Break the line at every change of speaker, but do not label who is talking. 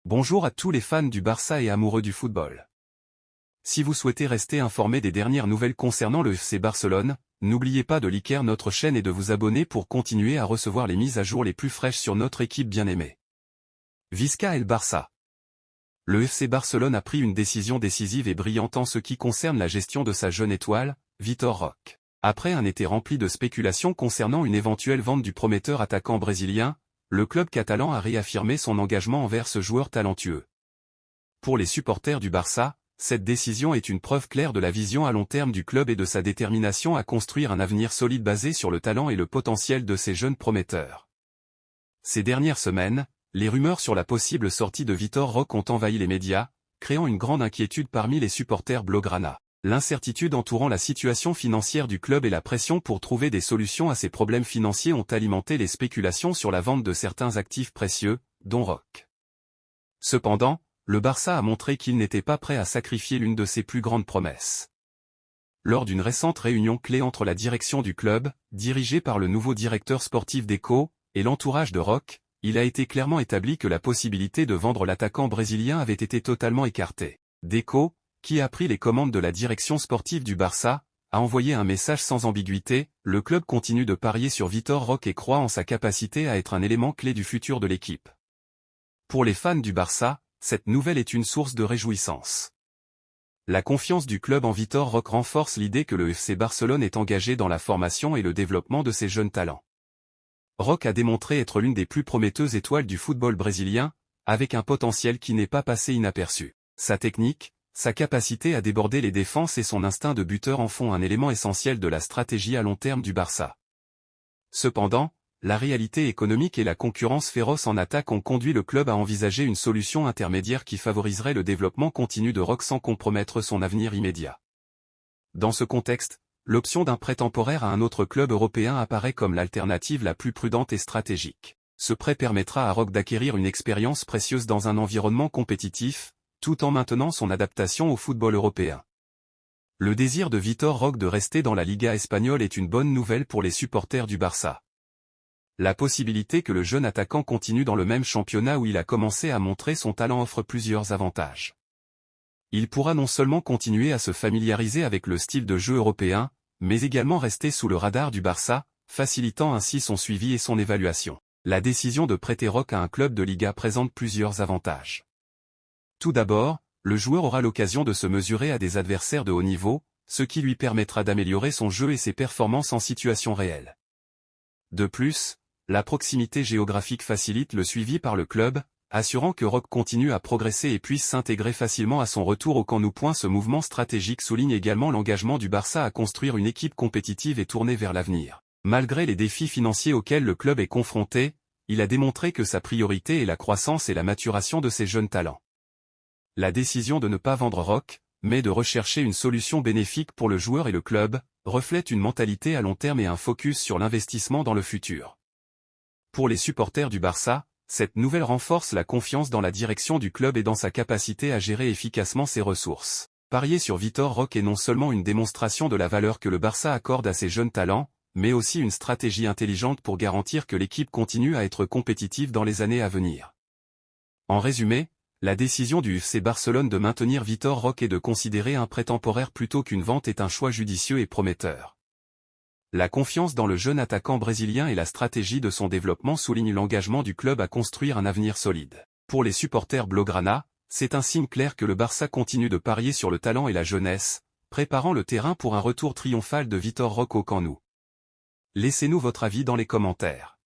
Bonjour à tous les fans du Barça et amoureux du football. Si vous souhaitez rester informé des dernières nouvelles concernant le FC Barcelone, n'oubliez pas de liker notre chaîne et de vous abonner pour continuer à recevoir les mises à jour les plus fraîches sur notre équipe bien-aimée. Visca El Barça. Le FC Barcelone a pris une décision décisive et brillante en ce qui concerne la gestion de sa jeune étoile, Vitor Roque. Après un été rempli de spéculations concernant une éventuelle vente du prometteur attaquant brésilien, le club catalan a réaffirmé son engagement envers ce joueur talentueux. Pour les supporters du Barça, cette décision est une preuve claire de la vision à long terme du club et de sa détermination à construire un avenir solide basé sur le talent et le potentiel de ses jeunes prometteurs. Ces dernières semaines, les rumeurs sur la possible sortie de Vitor Roque ont envahi les médias, créant une grande inquiétude parmi les supporters blaugrana. L'incertitude entourant la situation financière du club et la pression pour trouver des solutions à ces problèmes financiers ont alimenté les spéculations sur la vente de certains actifs précieux, dont Roque. Cependant, le Barça a montré qu'il n'était pas prêt à sacrifier l'une de ses plus grandes promesses. Lors d'une récente réunion clé entre la direction du club, dirigée par le nouveau directeur sportif Deco, et l'entourage de Roque, il a été clairement établi que la possibilité de vendre l'attaquant brésilien avait été totalement écartée. Deco, qui a pris les commandes de la direction sportive du Barça, a envoyé un message sans ambiguïté: le club continue de parier sur Vitor Roque et croit en sa capacité à être un élément clé du futur de l'équipe. Pour les fans du Barça, cette nouvelle est une source de réjouissance. La confiance du club en Vitor Roque renforce l'idée que le FC Barcelone est engagé dans la formation et le développement de ses jeunes talents. Roque a démontré être l'une des plus prometteuses étoiles du football brésilien, avec un potentiel qui n'est pas passé inaperçu. Sa technique, sa capacité à déborder les défenses et son instinct de buteur en font un élément essentiel de la stratégie à long terme du Barça. Cependant, la réalité économique et la concurrence féroce en attaque ont conduit le club à envisager une solution intermédiaire qui favoriserait le développement continu de Roque sans compromettre son avenir immédiat. Dans ce contexte, l'option d'un prêt temporaire à un autre club européen apparaît comme l'alternative la plus prudente et stratégique. Ce prêt permettra à Roque d'acquérir une expérience précieuse dans un environnement compétitif, tout en maintenant son adaptation au football européen. Le désir de Vitor Roque de rester dans la Liga espagnole est une bonne nouvelle pour les supporters du Barça. La possibilité que le jeune attaquant continue dans le même championnat où il a commencé à montrer son talent offre plusieurs avantages. Il pourra non seulement continuer à se familiariser avec le style de jeu européen, mais également rester sous le radar du Barça, facilitant ainsi son suivi et son évaluation. La décision de prêter Roque à un club de Liga présente plusieurs avantages. Tout d'abord, le joueur aura l'occasion de se mesurer à des adversaires de haut niveau, ce qui lui permettra d'améliorer son jeu et ses performances en situation réelle. De plus, la proximité géographique facilite le suivi par le club, assurant que Roque continue à progresser et puisse s'intégrer facilement à son retour au Camp Nou. Ce mouvement stratégique souligne également l'engagement du Barça à construire une équipe compétitive et tournée vers l'avenir. Malgré les défis financiers auxquels le club est confronté, il a démontré que sa priorité est la croissance et la maturation de ses jeunes talents. La décision de ne pas vendre Roque, mais de rechercher une solution bénéfique pour le joueur et le club, reflète une mentalité à long terme et un focus sur l'investissement dans le futur. Pour les supporters du Barça, cette nouvelle renforce la confiance dans la direction du club et dans sa capacité à gérer efficacement ses ressources. Parier sur Vitor Roque est non seulement une démonstration de la valeur que le Barça accorde à ses jeunes talents, mais aussi une stratégie intelligente pour garantir que l'équipe continue à être compétitive dans les années à venir. En résumé, la décision du FC Barcelone de maintenir Vitor Roque et de considérer un prêt temporaire plutôt qu'une vente est un choix judicieux et prometteur. La confiance dans le jeune attaquant brésilien et la stratégie de son développement soulignent l'engagement du club à construire un avenir solide. Pour les supporters blaugrana, c'est un signe clair que le Barça continue de parier sur le talent et la jeunesse, préparant le terrain pour un retour triomphal de Vitor Roque au Camp Nou. Laissez-nous votre avis dans les commentaires.